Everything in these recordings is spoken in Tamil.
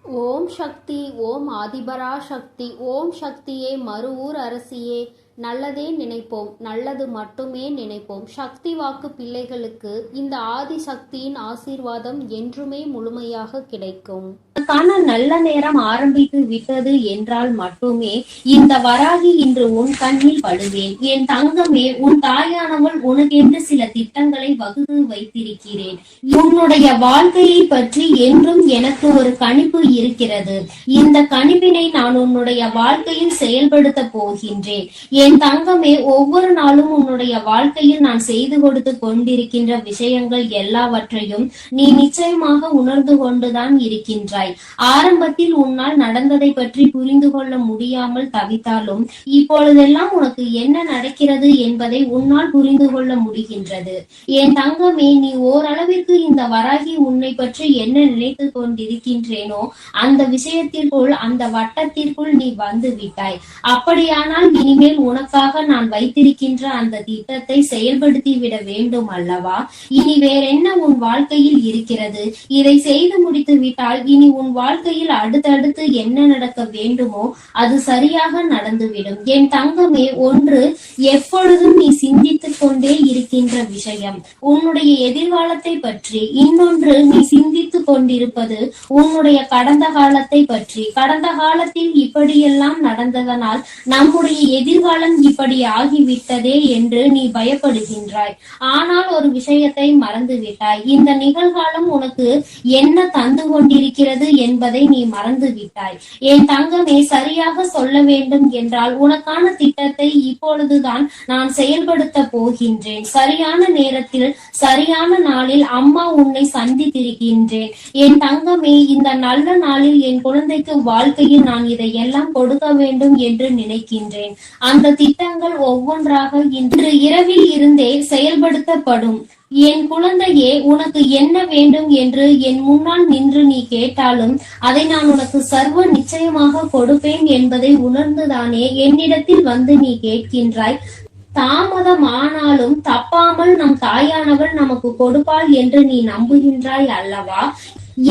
ஓம் சக்தி. ஓம் ஆதிபரா சக்தி. ஓம் சக்தியே, மறுவூர் அரசியே, நல்லதே நினைப்போம், நல்லது மட்டுமே நினைப்போம். சக்தி வாக்கு பிள்ளைகளுக்கு இந்த ஆதி சக்தியின் ஆசீர்வாதம் என்றுமே முழுமையாக கிடைக்கும். நல்ல நேரம் ஆரம்பித்து விட்டது என்றால் மட்டுமே இந்த வராகி இன்று உன் கண்ணில் படுவேன். என் தங்கமே, உன் தாயானவள் உனக்கென்று சில திட்டங்களை வகுத்து வைத்திருக்கிறேன். உன்னுடைய வாழ்க்கையை பற்றி என்றும் எனக்கு ஒரு கணிப்பு இருக்கிறது. இந்த கணிப்பினை நான் உன்னுடைய வாழ்க்கையில் செயல்படுத்த போகின்றேன். என் தங்கமே, ஒவ்வொரு நாளும் உன்னுடைய வாழ்க்கையில் நான் செய்து கொடுத்து கொண்டிருக்கின்ற விஷயங்கள் எல்லாவற்றையும் நீ நிச்சயமாக உணர்ந்து கொண்டுதான் இருக்கின்றாய். ஆரம்பத்தில் உன்னால் நடந்ததை பற்றி புரிந்து கொள்ள முடியாமல் தவித்தாலும் இப்பொழுதெல்லாம் உனக்கு என்ன நடக்கிறது என்பதை உன்னால் புரிந்து கொள்ள முடிகின்றது. என் தங்கமே, நீ ஓரளவிற்கு இந்த வராகி உன்னை பற்றி என்ன நினைத்து கொண்டிருக்கின்றேனோ அந்த விஷயத்திற்குள், அந்த வட்டத்திற்குள் நீ வந்து விட்டாய். அப்படியானால் இனிமேல் உனக்காக நான் வைத்திருக்கின்ற அந்த திட்டத்தை செயல்படுத்தி விட வேண்டும் அல்லவா? இனி வேறென்ன உன் வாழ்க்கையில் இருக்கிறது? இதை செய்து முடித்து விட்டால் இனி உன் வாழ்க்கையில் அடுத்தடுத்து என்ன நடக்க வேண்டுமோ அது சரியாக நடந்துவிடும். என் தங்கமே, ஒன்று எப்பொழுதும் நீ சிந்தித்துக் கொண்டே இருக்கின்ற விஷயம் உன்னுடைய எதிர்காலத்தை பற்றி, இன்னொன்று நீ சிந்தித்துக் கொண்டிருப்பது உன்னுடைய கடந்த காலத்தை பற்றி. கடந்த காலத்தில் இப்படியெல்லாம் நடந்ததனால் நம்முடைய எதிர்காலம் இப்படி ஆகிவிட்டதே என்று நீ பயப்படுகின்றாய். ஆனால் ஒரு விஷயத்தை மறந்துவிட்டாய். இந்த நிகழ்காலம் உனக்கு என்ன தந்து கொண்டிருக்கிறது என்பதை நீ மறந்து விட்டாய். என் தங்கமே, சரியாக சொல்ல வேண்டும் என்றால் உனக்கான திட்டத்தை இப்பொழுதுதான் நான் செயல்படுத்த போகின்றேன். சரியான நேரத்தில், சரியான நாளில் அம்மா உன்னை சந்தித்திருக்கின்றேன். என் தங்கமே, இந்த நல்ல நாளில் என் குழந்தைக்கு வாழ்க்கையில் நான் இதையெல்லாம் கொடுக்க வேண்டும் என்று நினைக்கின்றேன். அந்த திட்டங்கள் ஒவ்வொன்றாக இன்று இரவில் இருந்தே செயல்படுத்தப்படும். என் குழந்தையே, உனக்கு என்ன வேண்டும் என்று என் முன்னால் நின்று நீ கேட்டாலும் அதை நான் உனக்கு சர்வ நிச்சயமாக கொடுப்பேன் என்பதை உணர்ந்துதானே என்னிடத்தில் வந்து நீ கேட்கின்றாய். தாமதம் ஆனாலும் தப்பாமல் நம் தாயானவள் நமக்கு கொடுப்பாள் என்று நீ நம்புகின்றாய் அல்லவா?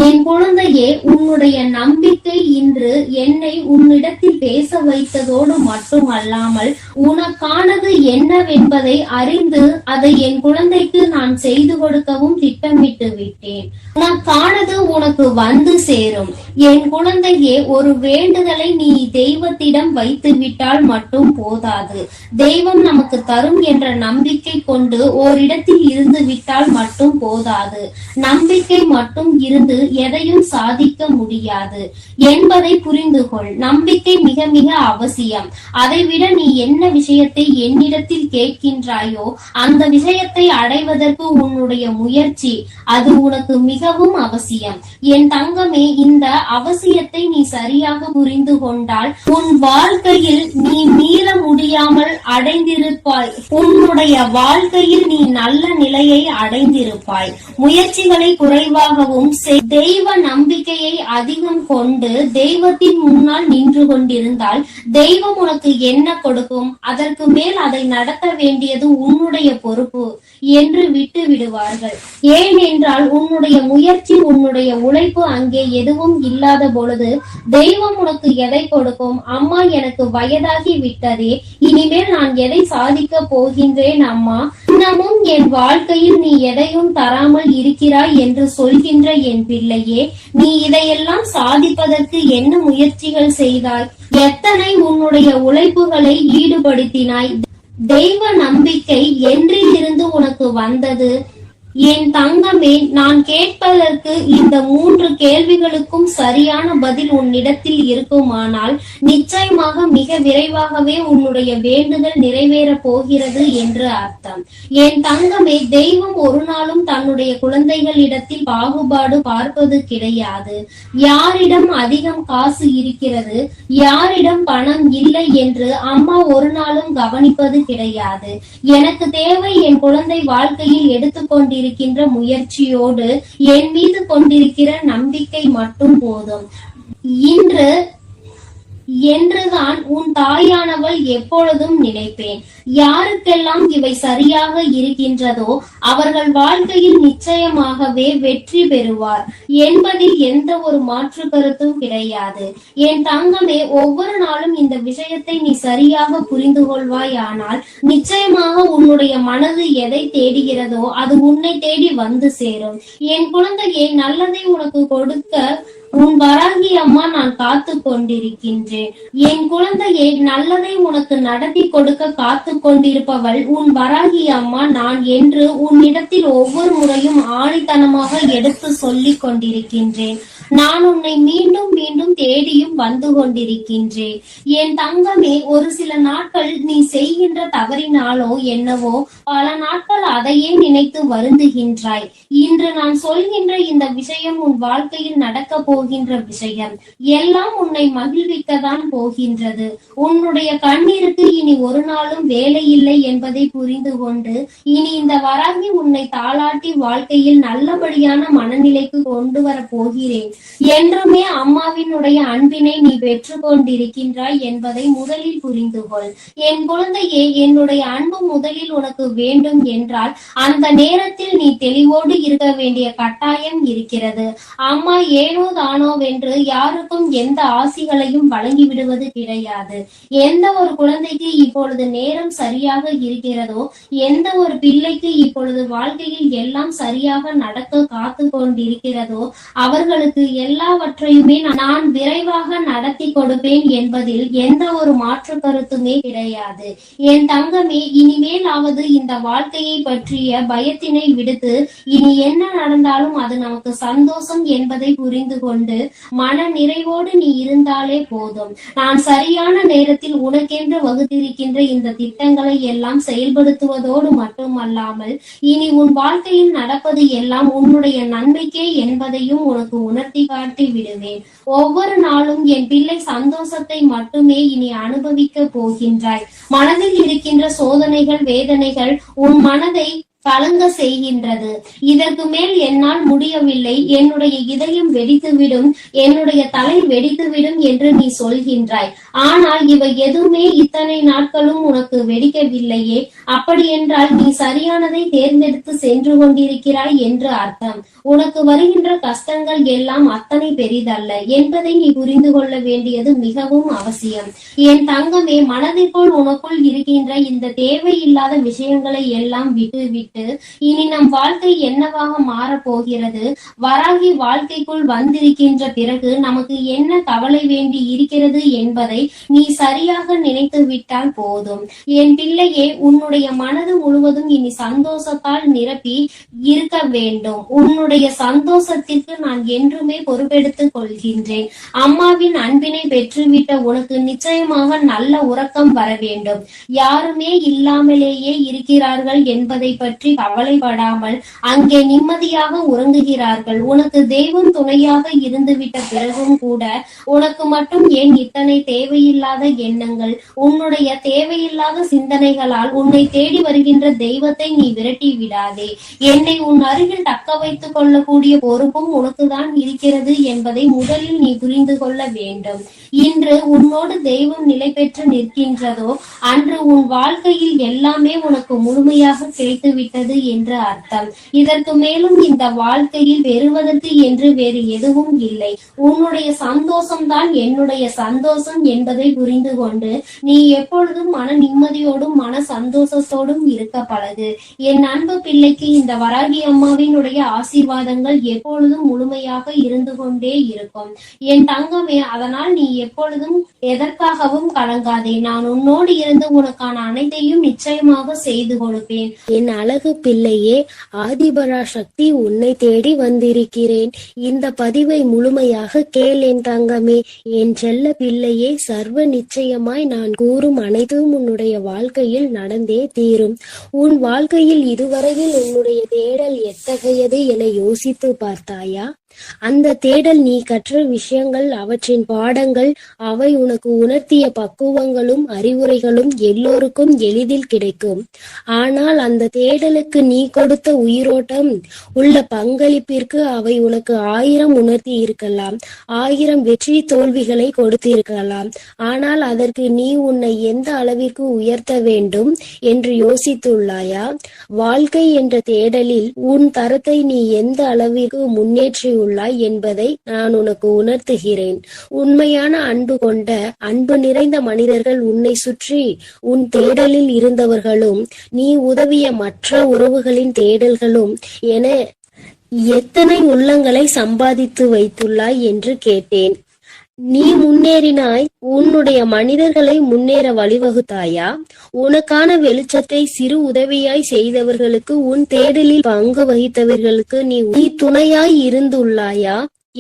என் குழந்தையே, உன்னுடைய நம்பிக்கை இன்று என்னை உன்னிடத்தில் பேச வைத்ததோடு மட்டுமல்லாமல் உனக்கானது என்னவென்பதை அறிந்து அதை என் குழந்தைக்கு நான் செய்து கொடுக்கவும் திட்டமிட்டு விட்டேன். உனக்கானது உனக்கு வந்து சேரும். என் குழந்தையே, ஒரு வேண்டுதலை நீ தெய்வத்திடம் வைத்து விட்டால் மட்டும் போதாது. தெய்வம் நமக்கு தரும் என்ற நம்பிக்கை கொண்டு ஓரிடத்தில் இருந்து விட்டால் மட்டும் போதாது. நம்பிக்கை மட்டும் இருந்து எதையும் சாதிக்க முடியாது என்பதை புரிந்து கொள். நம்பிக்கை மிக மிக அவசியம். அதைவிட நீ என்ன விஷயத்தை என்னிடத்தில் கேட்கின்றாயோ அந்த விஷயத்தை அடைவதற்கு உன்னுடைய முயற்சி, அது உனக்கு மிகவும் அவசியம். என் தங்கமே, இந்த அவசியத்தை நீ சரியாக புரிந்து கொண்டால் உன் வாழ்க்கையில் நீ மீள முடியாமல் அடைந்திருப்பாய். உன்னுடைய வாழ்க்கையில் நீ நல்ல நிலையை அடைந்திருப்பாய். முயற்சிகளை குறைவாகவும் தெய்வ நம்பிக்கையை அதிகம் கொண்டு தெய்வத்தின் முன்னால் நின்று கொண்டிருந்தால் தெய்வம் உனக்கு என்ன கொடுக்கும்? அதற்கு மேல் அதை நடத்த வேண்டியது உன்னுடைய பொறுப்பு என்று விட்டு விடுவார்கள். ஏனென்றால் உன்னுடைய முயற்சி, உன்னுடைய உழைப்பு அங்கே எதுவும் இல்லாத பொழுது தெய்வம் உனக்கு எதை கொடுக்கும்? அம்மா, எனக்கு வயதாகி விட்டதே, இனிமேல் நான் எதை சாதிக்க போகின்றேன் அம்மா? இன்னமும் என் வாழ்க்கையில் நீ எதையும் தராமல் இருக்கிறாய் என்று சொல்கின்ற என் பிள்ளையே, நீ இதையெல்லாம் சாதிப்பதற்கு என்ன முயற்சிகள் செய்தாய்? எத்தனை உன்னுடைய உழைப்புகளை ஈடுபடுத்தினாய்? தெய்வ நம்பிக்கை என்றிலிருந்து உனக்கு வந்தது? என் தங்கமே, நான் கேட்பதற்கு இந்த 3 கேள்விகளுக்கும் சரியான பதில் உன்னிடத்தில் இருக்குமானால் நிச்சயமாக மிக விரைவாகவே உன்னுடைய வேண்டுதல் நிறைவேற போகிறது என்று அர்த்தம். என் தங்கமே, தெய்வம் ஒரு நாளும் தன்னுடைய குழந்தைகளிடத்தில் பாகுபாடு பார்ப்பது கிடையாது. யாரிடம் அதிகம் காசு இருக்கிறது, யாரிடம் பணம் இல்லை என்று அம்மா ஒரு நாளும் கவனிப்பது கிடையாது. எனக்கு தேவை என் குழந்தை வாழ்க்கையில் எடுத்துக்கொண்டிருக்கின்ற முயற்சியோடு என் மீது கொண்டிருக்கிற நம்பிக்கை மட்டும் போதும். இன்று என்றுதான் உன் தாயானவள் எப்பொழுதும் நினைப்பேன். யாருக்கெல்லாம் இவை சரியாக இருக்கின்றதோ அவர்கள் வாழ்க்கையில் நிச்சயமாகவே வெற்றி பெறுவார் என்பதில் எந்த ஒரு மாற்று கருத்தும் கிடையாது. என் தங்கமே, ஒவ்வொரு நாளும் இந்த விஷயத்தை நீ சரியாக புரிந்து கொள்வாயானால் நிச்சயமாக உன்னுடைய மனது எதை தேடுகிறதோ அது உன்னை தேடி வந்து சேரும். என் குழந்தையை, நல்லதை உனக்கு கொடுக்க உன் வராகி அம்மா நான் காத்து கொண்டிருக்கின்றேன். என் குழந்தையை, நல்லதை உனக்கு நடத்தி கொடுக்க காத்து கொண்டிருப்பவள் உன் வராகி அம்மா நான் என்று உன்னிடத்தில் ஒவ்வொரு முறையும் ஆணித்தனமாக எடுத்து சொல்லிக் கொண்டிருக்கின்றேன். நான் உன்னை மீண்டும் மீண்டும் தேடியும் வந்து கொண்டிருக்கின்றேன். என் தங்கமே, ஒரு சில நாட்கள் நீ செய்கின்ற தவறினாலோ என்னவோ பல நாட்கள் அதையே நினைத்து வருந்துகின்றாய். இன்று நான் சொல்கின்ற இந்த விஷயம் உன் வாழ்க்கையில் நடக்க போகின்ற விஷயம். எல்லாம் உன்னை மகிழ்விக்கத்தான் போகின்றது. உன்னுடைய கண்ணீருக்கு இனி ஒரு நாளும் வேலை இல்லை என்பதை புரிந்து கொண்டு இனி இந்த வராகி உன்னை தாளாட்டி வாழ்க்கையில் நல்லபடியான மனநிலைக்கு கொண்டு வர போகிறேன். என்றுமே அம்மாவினுடைய அன்பினை நீ பெற்று கொண்டிருக்கின்றாய் என்பதை முதலில் புரிந்து கொள். என் குழந்தையே, என்னுடைய அன்பு முதலில் உனக்கு வேண்டும் என்றால் அந்த நேரத்தில் நீ தெளிவோடு இருக்க வேண்டிய கட்டாயம் இருக்கிறது. அம்மா ஏனோ தானோவென்று யாருக்கும் எந்த ஆசிகளையும் வழங்கி விடுவது கிடையாது. எந்த ஒரு குழந்தைக்கு இப்பொழுது நேரம் சரியாக இருக்கிறதோ, எந்த ஒரு பிள்ளைக்கு இப்பொழுது வாழ்க்கையில் எல்லாம் சரியாக நடக்க காத்து கொண்டிருக்கிறதோ அவர்களுக்கு எல்லாவற்றையுமே நான் விரைவாக நடத்தி கொடுப்பேன் என்பதில் எந்த ஒரு மாற்று கருத்துமே கிடையாது. என் தங்கமே, இனிமேலாவது இந்த வாழ்க்கையை பற்றிய பயத்தினை விடுத்து இனி என்ன நடந்தாலும் அது நமக்கு சந்தோஷம் என்பதை புரிந்து கொண்டு மன நிறைவோடு நீ இருந்தாலே போதும். நான் சரியான நேரத்தில் உனக்கென்று வகுத்திருக்கின்ற இந்த திட்டங்களை எல்லாம் செயல்படுத்துவதோடு மட்டுமல்லாமல் இனி உன் வாழ்க்கையில் நடப்பது எல்லாம் உன்னுடைய நன்மைக்கே என்பதையும் உனக்கு உணர்த்தி காட்டி விடுவேன். ஒவ்வொரு நாளும் என் பிள்ளை சந்தோஷத்தை மட்டுமே இனி அனுபவிக்க போகின்றாய். மனதில் இருக்கின்ற சோதனைகள், வேதனைகள் உன் மனதை கலங்க செய்கின்றது. இதற்கு மேல் என்னால் முடியவில்லை, என்னுடைய இதயம் வெடித்துவிடும், என்னுடைய தலை வெடித்துவிடும் என்று நீ சொல்கின்றாய். ஆனால் இவை எதுவுமே இத்தனை நாட்களும் உனக்கு வெடிக்கவில்லையே. அப்படி என்றால் நீ சரியானதை தேர்ந்தெடுத்து சென்று கொண்டிருக்கிறாய் என்று அர்த்தம். உனக்கு வருகின்ற கஷ்டங்கள் எல்லாம் அத்தனை பெரிதல்ல என்பதை நீ புரிந்து கொள்ள வேண்டியது மிகவும் அவசியம். என் தங்கமே, மனதிற்குள் உனக்குள் இருக்கின்ற இந்த தேவையில்லாத விஷயங்களை எல்லாம் விட்டு இனி நம் வாழ்க்கை என்னவாக மாறப் போகிறது, வராகி வாழ்க்கைக்குள் வந்திருக்கின்ற பிறகு நமக்கு என்ன கவலை வேண்டி இருக்கிறது என்பதை நீ சரியாக நினைத்து விட்டால் போதும். என் பிள்ளையே, உன்னுடைய மனது முழுவதும் இனி சந்தோஷத்தால் நிரப்பி இருக்க வேண்டும். உன்னுடைய சந்தோஷத்திற்கு நான் என்றுமே பொறுப்பெடுத்துக் கொள்கின்றேன். அம்மாவின் அன்பினை பெற்றுவிட்ட உனக்கு நிச்சயமாக நல்ல உறக்கம் வர வேண்டும். யாருமே இல்லாமலேயே இருக்கிறார்கள் என்பதை பற்றி கவலைப்படாமல் அங்கே நிம்மதியாக உறங்குகிறார்கள். உனக்கு தெய்வம் துணையாக இருந்துவிட்ட பிறகும் கூட உனக்கு மட்டும் ஏன் இத்தனை தேவையில்லாத எண்ணங்கள்? உன்னுடைய தேவையில்லாத சிந்தனைகளால் உன்னை தேடி வருகின்ற தெய்வத்தை நீ விரட்டி விடாதே. என்னை உன் அருகில் தக்க வைத்துக் கொள்ளக்கூடிய பொறுப்பும் உனக்குதான் இருக்கிறது என்பதை முதலில் நீ புரிந்து கொள்ள வேண்டும். இன்று உன்னோடு தெய்வம் நிலை பெற்று நிற்கின்றதோ அன்று உன் வாழ்க்கையில் எல்லாமே உனக்கு முழுமையாக கிடைத்துவிட்டது என்று அர்த்தம். இதற்கு மேலும் இந்த வாழ்க்கையில் பெறுவதற்கு என்று வேறு எதுவும் இல்லை. உன்னுடைய சந்தோஷம்தான் என்னுடைய சந்தோஷம் என்பதை புரிந்து கொண்டு நீ எப்பொழுதும் மன நிம்மதியோடும் மன சந்தோஷத்தோடும் இருக்க பழகு. என் அன்பு பிள்ளைக்கு இந்த வராகி அம்மாவினுடைய ஆசீர்வாதங்கள் எப்பொழுதும் முழுமையாக இருந்து கொண்டே இருக்கும். என் தங்கமே, அதனால் நீ எப்பொழுதும் எதற்காகவும் கலங்காதே. நான் உன்னோடு இருந்து உனக்கான அனைத்தையும் நிச்சயமாக செய்து கொடுப்பேன். என் அழகு பிள்ளையே, ஆதிபராசக்தி உன்னை தேடி வந்திருக்கிறேன். இந்த பதிவை முழுமையாக கேள் என் தங்கமே. என் செல்ல பிள்ளையே, சர்வ நிச்சயமாய் நான் கூறும் அனைத்தும் உன்னுடைய வாழ்க்கையில் நடந்தே தீரும். உன் வாழ்க்கையில் இதுவரையில் உன்னுடைய தேடல் எத்தகையது என யோசித்து பார்த்தாயா? அந்த தேடல் நீ கற்ற விஷயங்கள், அவற்றின் பாடங்கள், அவை உனக்கு உணர்த்திய பக்குவங்களும் அறிவுரைகளும் எல்லோருக்கும் எளிதில் கிடைக்கும். ஆனால் அந்த தேடலுக்கு நீ கொடுத்த உயிரோட்டம் உள்ள பங்களிப்பிற்கு அவை உனக்கு 1000 உணர்த்தி இருக்கலாம், 1000 வெற்றி தோல்விகளை கொடுத்திருக்கலாம். ஆனால் அதற்கு நீ உன்னை எந்த அளவிற்கு உயர்த்த வேண்டும் என்று யோசித்துள்ளாயா? வாழ்க்கை என்ற தேடலில் உன் தரத்தை நீ எந்த அளவிற்கு முன்னேற்றியுள்ளாய் என்பதை நான் உனக்கு உணர்த்துகிறேன். உண்மையான அன்பு கொண்ட, அன்பு நிறைந்த மனிதர்கள் உன்னை சுற்றி உன் தேடலில் இருந்தவர்களும் நீ உதவிய மற்ற உறவுகளின் தேடல்களும் என எத்தனை உள்ளங்களை சம்பாதித்து வைத்துள்ளாய் என்று கேட்டேன். நீ முன்னேறினாய். உன்னுடைய மனிதர்களை முன்னேற வழிவகுத்தாயா? உனக்கான வெளிச்சத்தை சிறு உதவியாய் செய்தவர்களுக்கு, உன் தேடலில் பங்கு வகித்தவர்களுக்கு நீ துணையாய் இருந்துள்ளாயா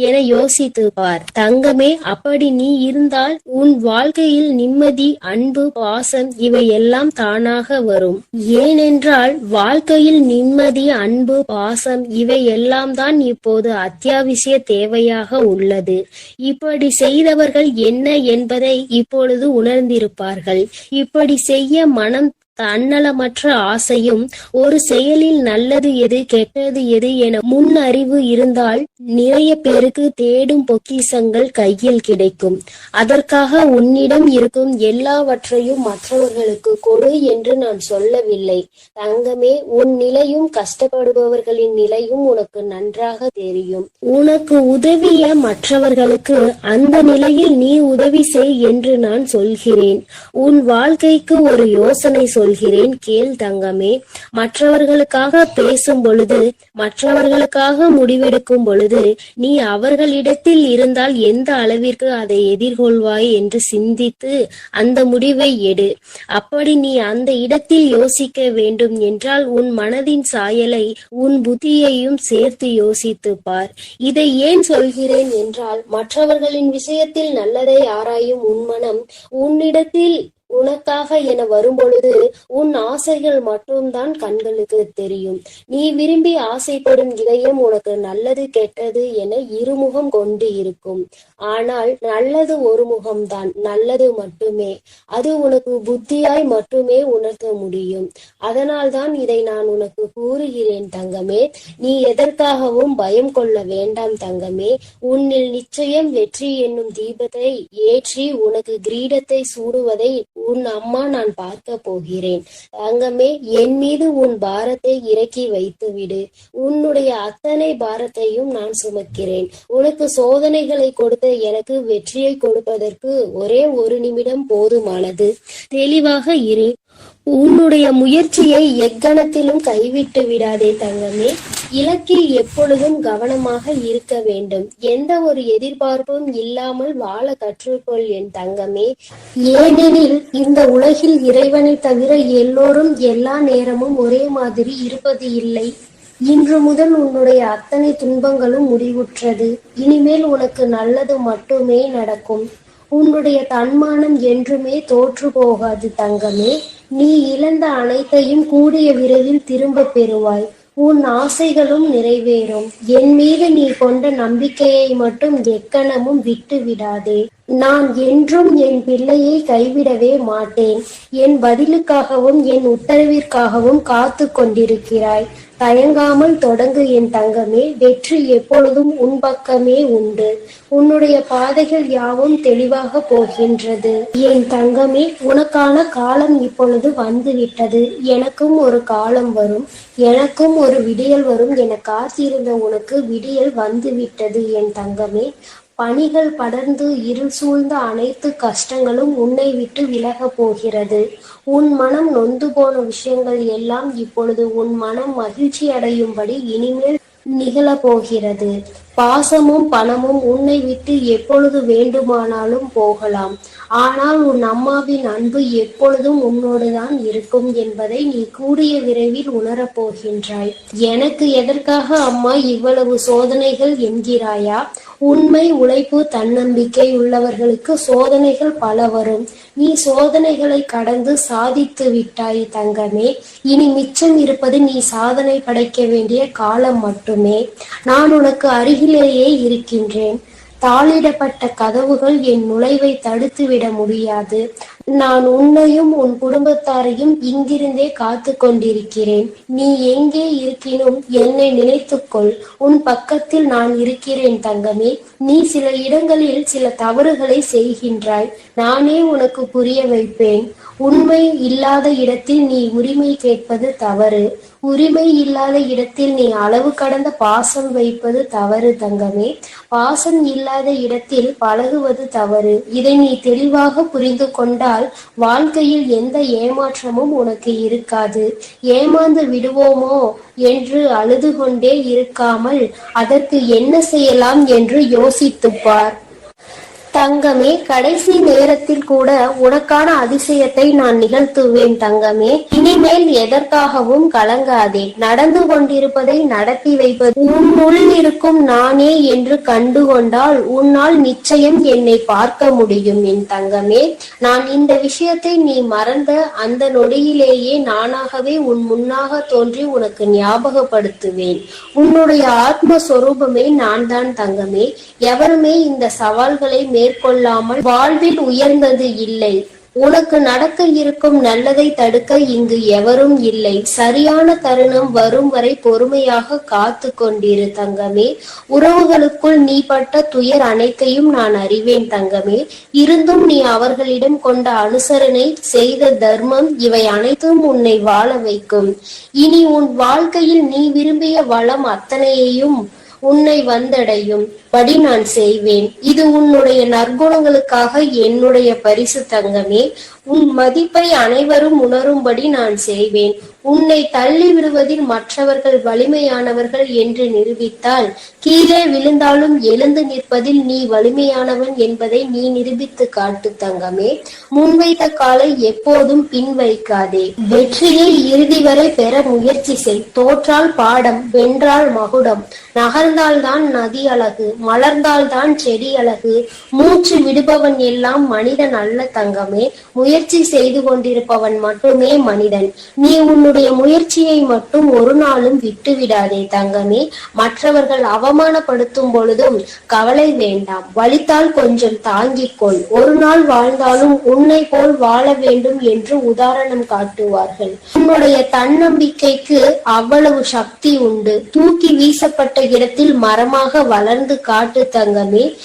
என யோசித்து பார். தங்கமே, அப்படி நீ இருந்தால் உன் வாழ்க்கையில் நிம்மதி, அன்பு, பாசம் இவை எல்லாம் தானாக வரும். ஏனென்றால் வாழ்க்கையில் நிம்மதி, அன்பு, பாசம் இவை எல்லாம் தான் இப்போது அத்தியாவசிய தேவையாக உள்ளது. இப்படி செய்தவர்கள் என்ன என்பதை இப்பொழுது உணர்ந்திருப்பார்கள். இப்படி செய்ய மனம் தன்னலமற்ற ஆசையும், ஒரு செயலில் நல்லது எது கெட்டது எது என முன் அறிவு இருந்தால் நிறைய பேருக்கு தேடும் பொக்கிஷங்கள் கையில் கிடைக்கும். அதற்காக உன்னிடம் இருக்கும் எல்லாவற்றையும் மற்றவர்களுக்கு கொடு என்று நான் சொல்லவில்லை. தங்கமே, உன் நிலையும் கஷ்டப்படுபவர்களின் நிலையும் உனக்கு நன்றாக தெரியும். உனக்கு உதவிய மற்றவர்களுக்கு அந்த நிலையில் நீ உதவி செய் என்று நான் சொல்கிறேன். உன் வாழ்க்கைக்கு ஒரு யோசனை சொல்கிறேன், கேள் தங்கமே. மற்றவர்களுக்காக பேசும் பொழுது, மற்றவர்களுக்காக முடிவெடுக்கும் பொழுது நீ அவர்களிடத்தில் இருந்தால் எந்த அளவிற்கு அதை எதிர்கொள்வாய் என்று சிந்தித்து அந்த முடிவை எடு. அப்படி நீ அந்த இடத்தில் யோசிக்க வேண்டும் என்றால் உன் மனதின் சாயலை, உன் புத்தியையும் சேர்த்து யோசித்து பார். இதை ஏன் சொல்கிறேன் என்றால், மற்றவர்களின் விஷயத்தில் நல்லதை ஆராயும் உன் மனம் உன்னிடத்தில் உனக்காக என வரும்பொழுது உன் ஆசைகள் மட்டும்தான் கண்களுக்கு தெரியும். நீ விரும்பி ஆசைப்படும் இதயம் உனக்கு நல்லது கெட்டது என இருமுகம் கொண்டு இருக்கும். ஆனால் நல்லது ஒரு முகம்தான், நல்லது மட்டுமே. அது உனக்கு புத்தியாய் மட்டுமே உணர்த்த முடியும். அதனால்தான் இதை நான் உனக்கு கூறுகிறேன் தங்கமே. நீ எதற்காகவும் பயம் கொள்ள வேண்டாம் தங்கமே. உன்னில் நிச்சயம் வெற்றி என்னும் தீபத்தை ஏற்றி உனக்கு கிரீடத்தை சூடுவதை உன் அம்மா நான் பார்க்க போகிறேன். தங்கமே, என் மீது உன் பாரத்தை இறக்கி வைத்து விடு. உன்னுடைய அத்தனை பாரத்தையும் நான் சுமக்கிறேன். உனக்கு சோதனைகளை கொடுத்த எனக்கு வெற்றியை கொடுப்பதற்கு ஒரே ஒரு நிமிடம் போதுமானது. தெளிவாக இரு. உன்னுடைய முயற்சியை எக்கணத்திலும் கைவிட்டு விடாதே தங்கமே. இலக்கில் எப்பொழுதும் கவனமாக இருக்க வேண்டும். எந்த ஒரு எதிர்பார்ப்பும் இல்லாமல் வாழ கற்றுக்கொள் என் தங்கமே. ஏனெனில் இந்த உலகில் இறைவனை தவிர எல்லோரும் எல்லா நேரமும் ஒரே மாதிரி இருப்பது இல்லை. இன்று முதல் உன்னுடைய அத்தனை துன்பங்களும் முடிவுற்றது. இனிமேல் உனக்கு நல்லது மட்டுமே நடக்கும். உன்னுடைய தன்மானம் என்றுமே தோற்று போகாது தங்கமே. நீ இழந்த அனைத்தையும் கூடிய விரைவில் திரும்ப பெறுவாய். உன் ஆசைகளும் நிறைவேறும். என் மீது நீ கொண்ட நம்பிக்கையை மட்டும் எக்கணமும் விட்டு விடாதே. நான் என்றும் என் பிள்ளையை கைவிடவே மாட்டேன். என் பதிலுக்காகவும் என் உத்தரவிற்காகவும் காத்து கொண்டிருக்கிறாய். தயங்காமல் தொடங்கு என் தங்கமே. வெற்றி எப்பொழுதும் உன் பக்கமே உண்டு. உன்னுடைய பாதைகள் யாவும் தெளிவாக போகின்றது என் தங்கமே. உனக்கான காலம் இப்பொழுது வந்துவிட்டது. எனக்கும் ஒரு காலம் வரும், எனக்கும் ஒரு விடியல் வரும் என காத்திருந்த உனக்கு விடியல் வந்துவிட்டது என் தங்கமே. பனிகள் படர்ந்து இருள் சூழ்ந்த அனைத்து கஷ்டங்களும் உன்னை விட்டு விலக போகிறது. உன் மனம் நொந்து போன விஷயங்கள் எல்லாம் இப்பொழுது உன் மனம் மகிழ்ச்சி அடையும்படி இனிமேல் நிகழப்போகிறது. பாசமும் பணமும் உன்னை விட்டு எப்பொழுது வேண்டுமானாலும் போகலாம். ஆனால் உன் அம்மாவின் அன்பு எப்பொழுதும் உன்னோடுதான் இருக்கும் என்பதை நீ கூடிய விரைவில் உணரப்போகின்றாய். எனக்கு எதற்காக அம்மா இவ்வளவு சோதனைகள் என்கிறாயா? உண்மை, உழைப்பு, தன்னம்பிக்கை உள்ளவர்களுக்கு சோதனைகள் பல வரும். நீ சோதனைகளை கடந்து சாதித்து விட்டாய் தங்கமே. இனி மிச்சம் இருப்பது நீ சாதனை படைக்க வேண்டிய காலம் மட்டுமே. நான் உனக்கு அருகிலேயே இருக்கின்றேன். தாளிடப்பட்ட கதவுகள் என் நுழைவை தடுத்துவிட முடியாது. நான் உன்னையும் உன் குடும்பத்தாரையும் இங்கிருந்தே காத்து கொண்டிருக்கிறேன். நீ எங்கே இருக்கினும் என்னை நினைத்துக்கொள். உன் பக்கத்தில் நான் இருக்கிறேன் தங்கமே. நீ சில இடங்களில் சில தவறுகளை செய்கின்றாய். நானே உனக்கு புரிய வைப்பேன். உண்மை இல்லாத இடத்தில் நீ உரிமை கேட்பது தவறு. உரிமை இல்லாத இடத்தில் நீ அளவு கடந்த பாசம் வைப்பது தவறு தங்கமே. பாசம் இல்லாத இடத்தில் பழகுவது தவறு. இதை நீ தெளிவாக புரிந்து கொண்டால் வாழ்க்கையில் எந்த ஏமாற்றமும் உனக்கு இருக்காது. ஏமாந்து விடுவோமோ என்று அழுது கொண்டே இருக்காமல் அதற்கு என்ன செய்யலாம் என்று யோசித்துப் பார். தங்கமே, கடைசி நேரத்தில் கூட உனக்கான அதிசயத்தை நான் நிகழ்த்துவேன் தங்கமே. இனிமேல் எதற்காகவும் கலங்காதே. நடந்து கொண்டிருப்பதை நடத்தி வைப்பது உன்னுள் இருக்கும் நானே என்று கண்டுகொண்டால் உன்னால் நிச்சயம் என்னை பார்க்க முடியும் என் தங்கமே. நான் இந்த விஷயத்தை நீ மறந்த அந்த நொடியிலேயே நானாகவே உன் முன்னாக தோன்றி உனக்கு ஞாபகப்படுத்துவேன். உன்னுடைய ஆத்மஸ்வரூபமே நான் தான் தங்கமே. எவருமே இந்த சவால்களை மேற்கொள்ளாமல் வாழ்வில் உயர்ந்தது இல்லை. உனக்கு நடக்க இருக்கும் நல்லதை தடுக்க இங்கு எவரும் இல்லை. சரியான தருணம் வரும் வரை பொறுமையாக காத்து கொண்டிரு தங்கமே. உறவுகளுக்குள் நீ பட்ட துயர் அனைத்தையும் நான் அறிவேன் தங்கமே. இருந்தும் நீ அவர்களிடம் கொண்ட அனுசரணை, செய்த தர்மம், இவை அனைத்தும் உன்னை வாழ வைக்கும். இனி உன் வாழ்க்கையில் நீ விரும்பிய வளம் அத்தனையையும் உன்னை வந்தடையும் படி நான் செய்வேன். இது உன்னுடைய நற்குணங்களுக்காக என்னுடைய பரிசு தங்கமே. உன் மதிப்பை அனைவரும் உணரும்படி நான் செய்வேன். உன்னை தள்ளி விடுவதில் மற்றவர்கள் வலிமையானவர்கள் என்று நிரூபித்தால், கீழே விழுந்தாலும் எழுந்து நிற்பதில் நீ வலிமையானவன் என்பதை நீ நிரூபித்து காட்டு தங்கமே. முன்வைத்த காலை எப்போதும் பின் வைக்காதே. வெற்றியை இறுதி வரை பெற முயற்சி செய். தோற்றால் பாடம், வென்றால் மகுடம். நகர்ந்தால்தான் நதி அழகு, மலர்ந்தால்தான் செடி அழகு. மூச்சு விடுபவன் எல்லாம் மனிதன் அல்ல தங்கமே. முயற்சி செய்து கொண்டிருப்பவன் மட்டுமே மனிதன். நீ உன்னுடைய முயற்சியை மட்டும் ஒரு நாளும் விட்டு விடாதே தங்கமே. மற்றவர்கள் அவமானப்படுத்தும் பொழுதும் கவலை வேண்டாம். வலித்தால் கொஞ்சம் தாங்கிக்கொள். ஒரு நாள் வாழ்ந்தாலும் உன்னை போல் வாழ வேண்டும் என்று உதாரணம் காட்டுவார்கள். உன்னுடைய தன்னம்பிக்கைக்கு அவ்வளவு சக்தி உண்டு. தூக்கி வீசப்பட்ட இடத்தில் மரமாக வளர்ந்து காட்டு தங்கமே.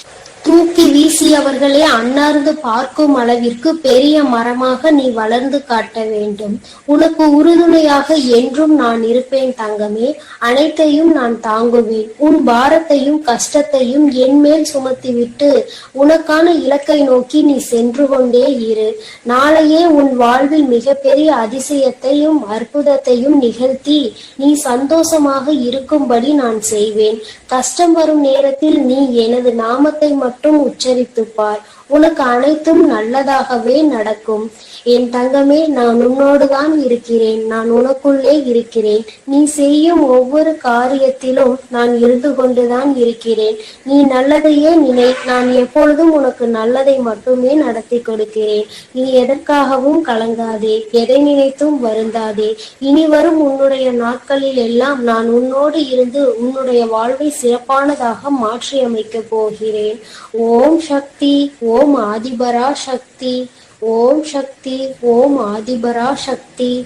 தூக்கி வீசியவர்களே அன்னார்ந்து பார்க்கும் அளவிற்கு பெரிய மரமாக நீ வளர்ந்து காட்ட வேண்டும். உனக்கு உறுதுணையாக என்றும் நான் இருப்பேன் தங்கமே. அனைத்தையும் நான் தாங்குவேன். உன் பாரத்தையும் கஷ்டத்தையும் என் மேல் சுமத்திவிட்டு உனக்கான இலக்கை நோக்கி நீ சென்று கொண்டே இரு. நாளையே உன் வாழ்வில் மிகப்பெரிய அதிசயத்தையும் அற்புதத்தையும் நிகழ்த்தி நீ சந்தோஷமாக இருக்கும்படி நான் செய்வேன். கஷ்டம் வரும் நேரத்தில் நீ எனது நாமத்தை மட்டும் உச்சரித்துப் பார். உனக்கு அனைத்தும் நல்லதாகவே நடக்கும். என் தங்கமே, நான் உன்னோடுதான் இருக்கிறேன். நான் உனக்குள்ளே இருக்கிறேன். நீ செய்யும் ஒவ்வொரு காரியத்திலும் நான் இருந்து கொண்டுதான் இருக்கிறேன். நீ நல்லதையே நினை. நான் எப்பொழுதும் உனக்கு நல்லதை மட்டுமே நடத்தி கொடுக்கிறேன். நீ எதற்காகவும் கலங்காதே. எதை நினைத்தும் வருந்தாதே. இனி வரும் உன்னுடைய நாட்களில் எல்லாம் நான் உன்னோடு இருந்து உன்னுடைய வாழ்வை சிறப்பானதாக மாற்றி அமைக்கப் போகிறேன். ஓம் சக்தி, ஓம் ஆதிபரா சக்தி, ஓம் சக்தி, ஓம் ஆதிபரா சக்தி.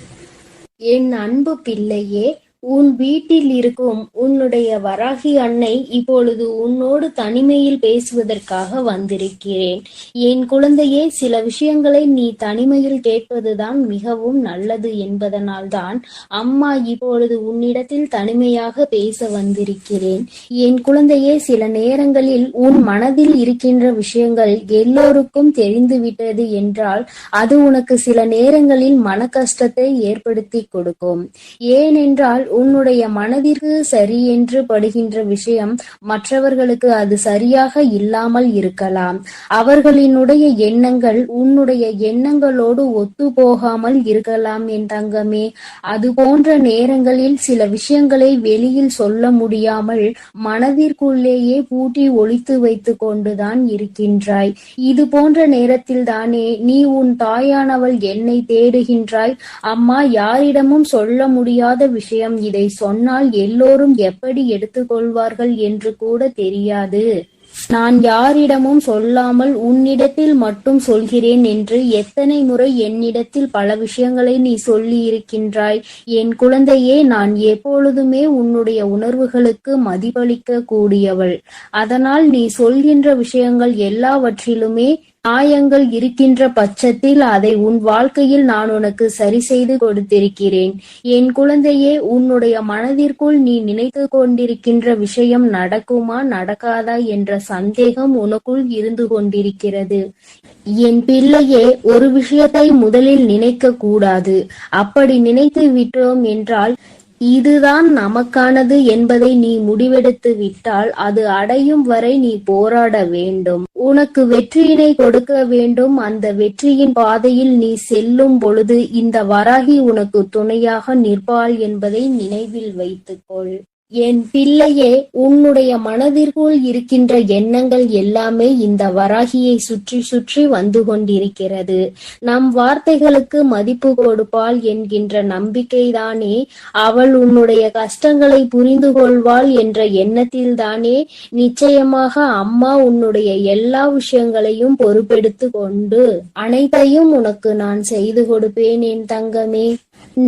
என் அன்பு பிள்ளையே, உன் வீட்டில் இருக்கும் உன்னுடைய வராகி அன்னை இப்பொழுது உன்னோடு தனிமையில் பேசுவதற்காக வந்திருக்கிறேன். என் குழந்தையே, சில விஷயங்களை நீ தனிமையில் கேட்பதுதான் மிகவும் நல்லது என்பதனால்தான் அம்மா இப்பொழுது உன்னிடத்தில் தனிமையாக பேச வந்திருக்கிறேன். என் குழந்தையே, சில நேரங்களில் உன் மனதில் இருக்கின்ற விஷயங்கள் எல்லோருக்கும் தெரிந்துவிட்டது என்றால் அது உனக்கு சில நேரங்களில் மன கஷ்டத்தை ஏற்படுத்தி கொடுக்கும். ஏனென்றால் உன்னுடைய மனதிற்கு சரி என்று படுகின்ற விஷயம் மற்றவர்களுக்கு அது சரியாக இல்லாமல் இருக்கலாம். அவர்களினுடைய எண்ணங்கள் உன்னுடைய எண்ணங்களோடு ஒத்து போகாமல் இருக்கலாம் என் தங்கமே. அது போன்ற நேரங்களில் சில விஷயங்களை வெளியில் சொல்ல முடியாமல் மனதிற்குள்ளேயே பூட்டி ஒளித்து வைத்து கொண்டுதான் இருக்கின்றாய். இது போன்ற நேரத்தில் தானே நீ உன் தாயானவள் என்னை தேடுகின்றாய். அம்மா, யாரிடமும் சொல்ல முடியாத விஷயம், இதை சொன்னால் எல்லோரும் எப்படி எடுத்துக்கொள்வார்கள் என்று கூட தெரியாது. நான் யாரிடமும் சொல்லாமல் உன்னிடத்தில் மட்டும் சொல்கிறேன் என்று எத்தனை முறை என்னிடத்தில் பல விஷயங்களை நீ சொல்லி இருக்கின்றாய். என் குழந்தையே, நான் எப்பொழுதுமே உன்னுடைய உணர்வுகளுக்கு மதிப்பளிக்க கூடியவள். அதனால் நீ சொல்கின்ற விஷயங்கள் எல்லாவற்றிலுமே நியாயங்கள் இருக்கின்ற பட்சத்தில் அதை உன் வாழ்க்கையில் நான் உனக்கு சரி செய்து கொடுத்திருக்கிறேன். என் குழந்தையே, உன்னுடைய மனதிற்குள் நீ நினைத்து கொண்டிருக்கின்ற விஷயம் நடக்குமா நடக்காதா என்ற சந்தேகம் உனக்குள் இருந்து கொண்டிருக்கிறது. என் பிள்ளையே, ஒரு விஷயத்தை முதலில் நினைக்க கூடாது. அப்படி நினைத்து விட்டோம் என்றால் இதுதான் நமக்கானது என்பதை நீ முடிவெடுத்து விட்டால் அது அடையும் வரை நீ போராட வேண்டும். உனக்கு வெற்றியினை கொடுக்க வேண்டும். அந்த வெற்றியின் பாதையில் நீ செல்லும் பொழுது இந்த வராகி உனக்கு துணையாக நிற்பாள் என்பதை நினைவில் வைத்துக்கொள். என் பிள்ளையே, உன்னுடைய மனதிற்குள் இருக்கின்ற எண்ணங்கள் எல்லாமே இந்த வராகியை சுற்றி சுற்றி வந்து கொண்டிருக்கிறது. நம் வார்த்தைகளுக்கு மதிப்பு கொடுப்பாள் என்கின்ற நம்பிக்கைதானே, அவள் உன்னுடைய கஷ்டங்களை புரிந்து கொள்வாள் என்ற எண்ணத்தில்தானே நிச்சயமாக அம்மா உன்னுடைய எல்லா விஷயங்களையும் பொறுப்பெடுத்து கொண்டு அனைத்தையும் உனக்கு நான் செய்து கொடுப்பேன் என் தங்கமே.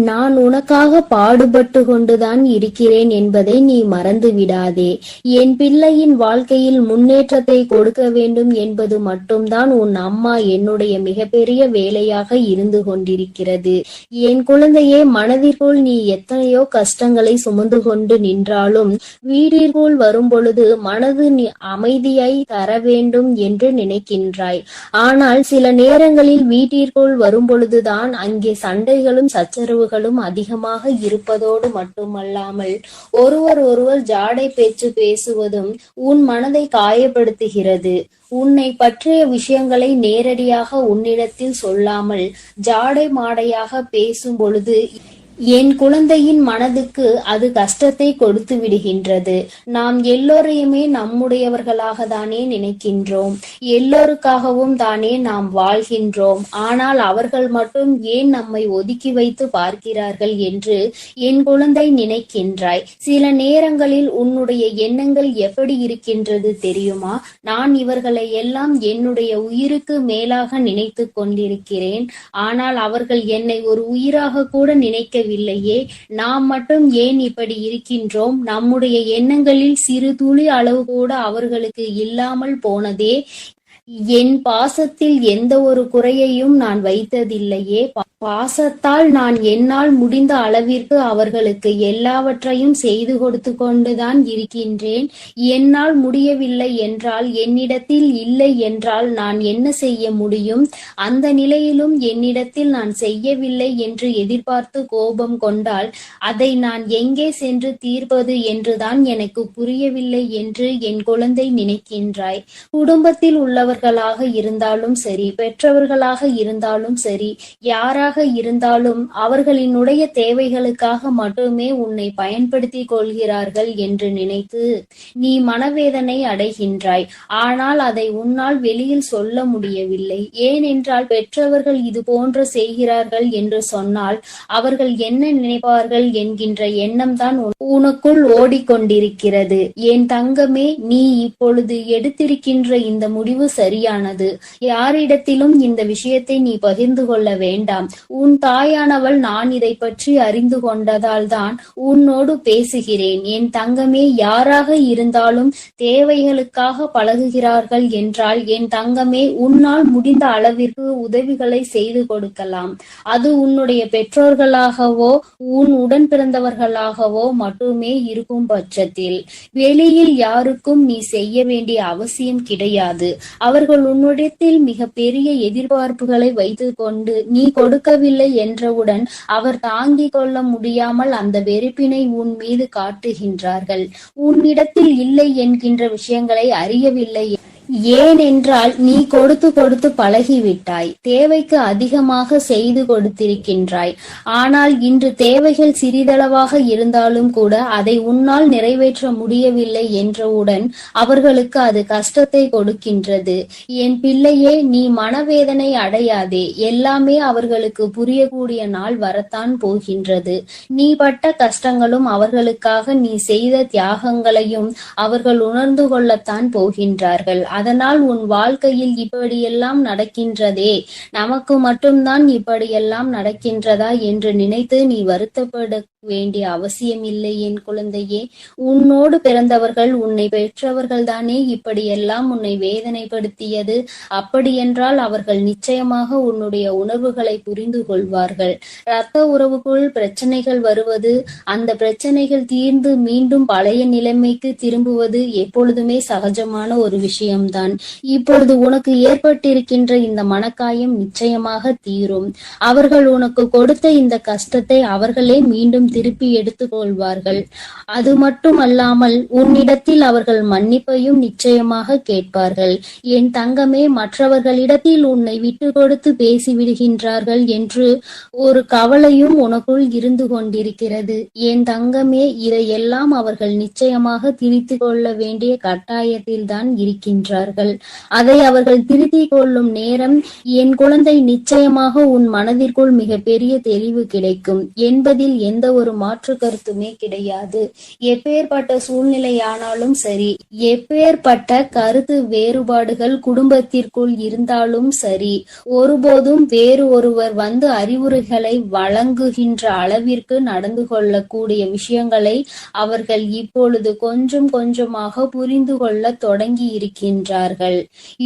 நான் உனக்காக பாடுபட்டு கொண்டுதான் இருக்கிறேன் என்பதை நீ மறந்து விடாதே. என் பிள்ளையின் வாழ்க்கையில் முன்னேற்றத்தை கொடுக்க வேண்டும் என்பது மட்டும்தான் உன் அம்மா என்னுடைய மிகப்பெரிய வேலையாக இருந்து கொண்டிருக்கிறது. என் குழந்தையே, மனதிற்குள் நீ எத்தனையோ கஷ்டங்களை சுமந்து கொண்டு நின்றாலும் வீட்டிற்குள் வரும் பொழுது மனது நீ அமைதியை தர வேண்டும் என்று நினைக்கின்றாய். ஆனால் சில நேரங்களில் வீட்டிற்குள் வரும் பொழுதுதான் அங்கே சண்டைகளும் சச்சரவுகளும் அதிகமாக இருப்பதோடு மட்டுமல்லாமல் ஒருவர் ஜாடை பேச்சு பேசுவதும் உன் மனதை காயப்படுத்துகிறது. உன்னை பற்றிய விஷயங்களை நேரடியாக உன்னிடத்தில் சொல்லாமல் ஜாடை மாடையாக பேசும் பொழுது என் குழந்தையின் மனதுக்கு அது கஷ்டத்தை கொடுத்து விடுகின்றது. நாம் எல்லோரையுமே நம்முடையவர்களாக தானே நினைக்கின்றோம். எல்லோருக்காகவும் தானே நாம் வாழ்கின்றோம். ஆனால் அவர்கள் மட்டும் ஏன் நம்மை ஒதுக்கி வைத்து பார்க்கிறார்கள் என்று என் குழந்தை நினைக்கின்றாய். சில நேரங்களில் உன்னுடைய எண்ணங்கள் எப்படி இருக்கின்றது தெரியுமா? நான் இவர்களை எல்லாம் என்னுடைய உயிருக்கு மேலாக நினைத்து கொண்டிருக்கிறேன். ஆனால் அவர்கள் என்னை ஒரு உயிராக கூட நினைக்க இல்லையே. நாம் மட்டும் ஏன் இப்படி இருக்கின்றோம்? நம்முடைய எண்ணங்களில் சிறு துளி அளவு கூட அவர்களுக்கு இல்லாமல் போனதே. என் பாசத்தில் எந்த ஒரு குறையையும் நான் வைத்ததில்லையே. பாசத்தால் நான் என்னால் முடிந்த அளவிற்கு அவர்களுக்கு எல்லாவற்றையும் செய்து கொடுத்து கொண்டுதான் இருக்கின்றேன். என்னால் முடியவில்லை என்றால், என்னிடத்தில் இல்லை என்றால் நான் என்ன செய்ய முடியும்? அந்த நிலையிலும் என்னிடத்தில் நான் செய்யவில்லை என்று எதிர்பார்த்து கோபம் கொண்டால் அதை நான் எங்கே சென்று தீர்ப்பது என்றுதான் எனக்கு புரியவில்லை என்று என் குழந்தை நினைக்கின்றாய். குடும்பத்தில் உள்ளவர்களாக இருந்தாலும் சரி, பெற்றவர்களாக இருந்தாலும் சரி, யாராக இருந்தாலும் அவர்களினுடைய தேவைகளுக்காக மட்டுமே உன்னை பயன்படுத்தி கொள்கிறார்கள் என்று நினைத்து நீ மனவேதனை அடைகின்றாய். ஆனால் அதை உன்னால் வெளியில் சொல்ல முடியவில்லை. ஏனென்றால் பெற்றவர்கள் இது போன்று செய்கிறார்கள் என்று சொன்னால் அவர்கள் என்ன நினைப்பார்கள் என்கின்ற எண்ணம் தான் உனக்குள் ஓடிக்கொண்டிருக்கிறது. என் தங்கமே, நீ இப்பொழுது எடுத்திருக்கின்ற இந்த முடிவு சரியானது. யாரிடத்திலும் இந்த விஷயத்தை நீ பகிர்ந்து கொள்ள வேண்டாம். உன் தாயானவள் நான் இதை பற்றி அறிந்து கொண்டதால் தான் உன்னோடு பேசுகிறேன். என் தங்கமே, யாராக இருந்தாலும் தேவைகளுக்காக பழகுகிறார்கள் என்றால் என் தங்கமே, உன்னால் முடிந்த அளவிற்கு உதவிகளை செய்து கொடுக்கலாம். அது உன்னுடைய பெற்றோர்களாகவோ உன் உடன் பிறந்தவர்களாகவோ மட்டுமே இருக்கும் பட்சத்தில் வெளியில் யாருக்கும் நீ செய்ய வேண்டிய அவசியம் கிடையாது. அவர்கள் உன்னிடத்தில் மிக பெரிய எதிர்பார்ப்புகளை வைத்துக் கொண்டு நீ கொடுக்கவில்லை என்றவுடன் அவர் தாங்கிக் கொள்ள முடியாமல் அந்த வெறுப்பினை உன் மீது காட்டுகின்றார்கள். உன்னிடத்தில் இல்லை என்கின்ற விஷயங்களை அறியவில்லை. ஏனென்றால் நீ கொடுத்து கொடுத்து பழகிவிட்டாய். தேவைக்கு அதிகமாக செய்து கொடுத்திருக்கின்றாய். ஆனால் இன்று தேவைகள் சிறிதளவாக இருந்தாலும் கூட அதை உன்னால் நிறைவேற்ற முடியவில்லை என்றவுடன் அவர்களுக்கு அது கஷ்டத்தை கொடுக்கின்றது. என் பிள்ளையே, நீ மனவேதனை அடையாதே. எல்லாமே அவர்களுக்கு புரியக்கூடிய நாள் வரத்தான் போகின்றது. நீ பட்ட கஷ்டங்களும் அவர்களுக்காக நீ செய்த தியாகங்களையும் அவர்கள் உணர்ந்து கொள்ளத்தான் போகின்றார்கள். அதனால் உன் வாழ்க்கையில் இப்படியெல்லாம் நடக்கின்றதே, நமக்கு மட்டும்தான் இப்படியெல்லாம் நடக்கின்றதா என்று நினைத்து நீ வருத்தப்பட வேண்டிய அவசியம் இல்லை என் குழந்தையே. உன்னோடு பிறந்தவர்கள், உன்னை பெற்றவர்கள் தானே இப்படியெல்லாம் உன்னை வேதனைப்படுத்தியது. அப்படியென்றால் அவர்கள் நிச்சயமாக உன்னுடைய உணர்வுகளை புரிந்து கொள்வார்கள். இரத்த உறவுக்குள் பிரச்சனைகள் வருவது, அந்த பிரச்சனைகள் தீர்ந்து மீண்டும் பழைய நிலைமைக்கு திரும்புவது எப்பொழுதுமே சகஜமான ஒரு விஷயம்தான். இப்பொழுது உனக்கு ஏற்பட்டிருக்கின்ற இந்த மனக்காயம் நிச்சயமாக தீரும். அவர்கள் உனக்கு கொடுத்த இந்த கஷ்டத்தை அவர்களே மீண்டும் திருப்பி எடுத்துக் கொள்வார்கள். அது மட்டுமல்லாமல் உன்னிடத்தில் அவர்கள் மன்னிப்பையும் நிச்சயமாக கேட்பார்கள். என் தங்கமே, மற்றவர்களிடத்தில் உன்னை விட்டு கொடுத்து பேசிவிடுகின்றார்கள் என்று ஒரு கவலையும் உனக்குள் இருந்து கொண்டிருக்கிறது. என் தங்கமே, இதையெல்லாம் அவர்கள் நிச்சயமாக திருத்திக் கொள்ள வேண்டிய கட்டாயத்தில் தான் இருக்கின்றார்கள். அதை அவர்கள் திருத்திக் கொள்ளும் நேரம் என் குழந்தை, நிச்சயமாக உன் மனதிற்குள் மிக பெரிய தெளிவு கிடைக்கும் என்பதில் எந்த ஒரு மாற்று கருத்துமே கிடையாது. எப்பேற்பட்ட சூழ்நிலையானாலும் சரி, எப்பேற்பட்ட கருத்து வேறுபாடுகள் குடும்பத்திற்குள் இருந்தாலும் சரி, ஒருபோதும் வேறு ஒருவர் வந்து அறிவுரைகளை வழங்குகின்ற அளவிற்கு நடந்து கொள்ளக்கூடிய விஷயங்களை அவர்கள் இப்பொழுது கொஞ்சம் கொஞ்சமாக புரிந்து கொள்ள தொடங்கி இருக்கின்றார்கள்.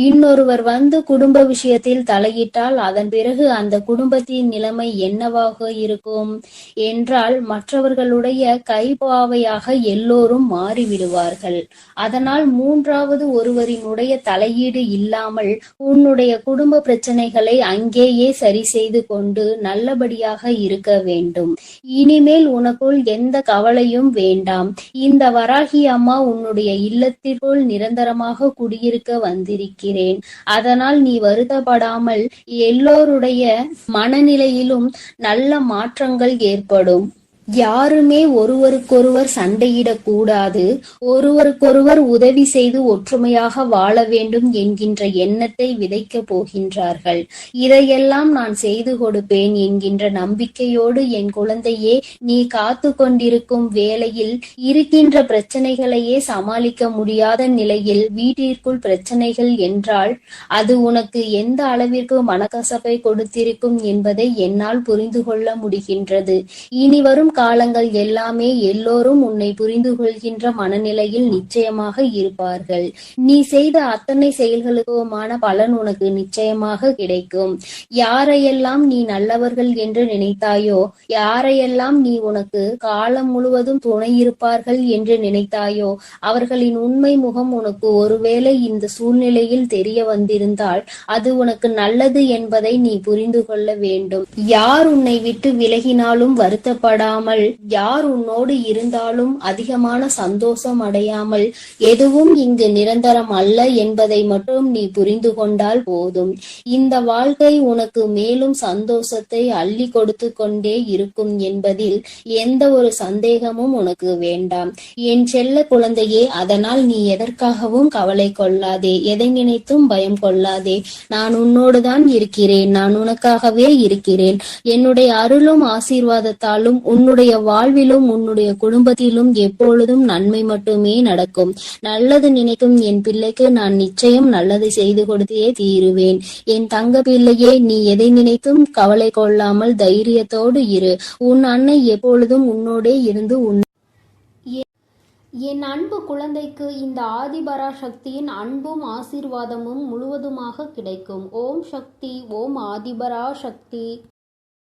இன்னொருவர் வந்து குடும்ப விஷயத்தில் தலையிட்டால் அதன் பிறகு அந்த குடும்பத்தின் நிலைமை என்னவாக இருக்கும் என்றால் மற்றவர்களுடைய கைப்பாவையாக எல்லோரும் மாறிவிடுவார்கள். அதனால் மூன்றாவது ஒருவரினுடைய தலையீடு இல்லாமல் உன்னுடைய குடும்ப பிரச்சனைகளை அங்கேயே சரி செய்து கொண்டு நல்லபடியாக இருக்க வேண்டும். இனிமேல் உனக்குள் எந்த கவலையும் வேண்டாம். இந்த வராகி அம்மா உன்னுடைய இல்லத்திற்குள் நிரந்தரமாக குடியிருக்க வந்திருக்கிறேன். அதனால் நீ வருத்தப்படாமல் எல்லோருடைய மனநிலையிலும் நல்ல மாற்றங்கள் ஏற்படும். யாருமே ஒருவருக்கொருவர் சண்டையிடக்கூடாது. ஒருவருக்கொருவர் உதவி செய்து ஒற்றுமையாக வாழ வேண்டும் என்கின்ற எண்ணத்தை விதைக்க போகின்றார்கள். இதையெல்லாம் நான் செய்து கொடுப்பேன் என்கின்ற நம்பிக்கையோடு என் குழந்தையே, நீ காத்து கொண்டிருக்கும் வேளையில் இருக்கின்ற பிரச்சனைகளையே சமாளிக்க முடியாத நிலையில் வீட்டிற்குள் பிரச்சனைகள் என்றால் அது உனக்கு எந்த அளவிற்கு மனக்கசப்பை கொடுத்திருக்கும் என்பதை என்னால் புரிந்து கொள்ள முடிகின்றது. இனி வரும் காலங்கள் எல்லாமே எல்லோரும் உன்னை புரிந்து கொள்கின்ற மனநிலையில் நிச்சயமாக இருப்பார்கள். நீ செய்த அத்தனை செயல்களுக்குமான பலன் உனக்கு நிச்சயமாக கிடைக்கும். யாரையெல்லாம் நீ நல்லவர்கள் என்று நினைத்தாயோ, யாரையெல்லாம் நீ உனக்கு காலம் முழுவதும் துணை இருப்பார்கள் என்று நினைத்தாயோ, அவர்களின் உண்மை முகம் உனக்கு ஒருவேளை இந்த சூழ்நிலையில் தெரிய வந்திருந்தால் அது உனக்கு நல்லது என்பதை நீ புரிந்து கொள்ள வேண்டும். யார் உன்னை விட்டு விலகினாலும் வருத்தப்படாமல், யார் உன்னோடு இருந்தாலும் அதிகமான சந்தோஷம் அடையாமல், எதுவும் இங்கு நிரந்தரம் அல்ல என்பதை மட்டும் நீ புரிந்து கொண்டால் போதும். இந்த வாழ்க்கை உனக்கு மேலும் சந்தோஷத்தை அள்ளி கொடுத்து கொண்டே இருக்கும் என்பதில் எந்த ஒரு சந்தேகமும் உனக்கு வேண்டாம் என் செல்ல குழந்தையே. அதனால் நீ எதற்காகவும் கவலை கொள்ளாதே, எதை நினைத்தும் பயம் கொள்ளாதே. நான் உன்னோடுதான் இருக்கிறேன், நான் உனக்காகவே இருக்கிறேன். என்னுடைய அருளும் ஆசீர்வாதத்தாலும் உன்னுடைய வாழ்விலும் உன்னுடைய குடும்பத்திலும் எப்பொழுதும் நன்மை மட்டுமே நடக்கும். நல்லது நினைக்கும் என் பிள்ளைக்கு நான் நிச்சயம் நல்லதை செய்து கொடுத்தே தீருவேன். என் தங்க பிள்ளையே, நீ எதை நினைத்தும் கவலை கொள்ளாமல் தைரியத்தோடு இரு. உன் அன்னை எப்பொழுதும் உன்னோடே இருந்து என் அன்பு குழந்தைக்கு இந்த ஆதிபராசக்தியின் அன்பும் ஆசீர்வாதமும் முழுவதுமாக கிடைக்கும். ஓம் சக்தி, ஓம் ஆதிபராசக்தி.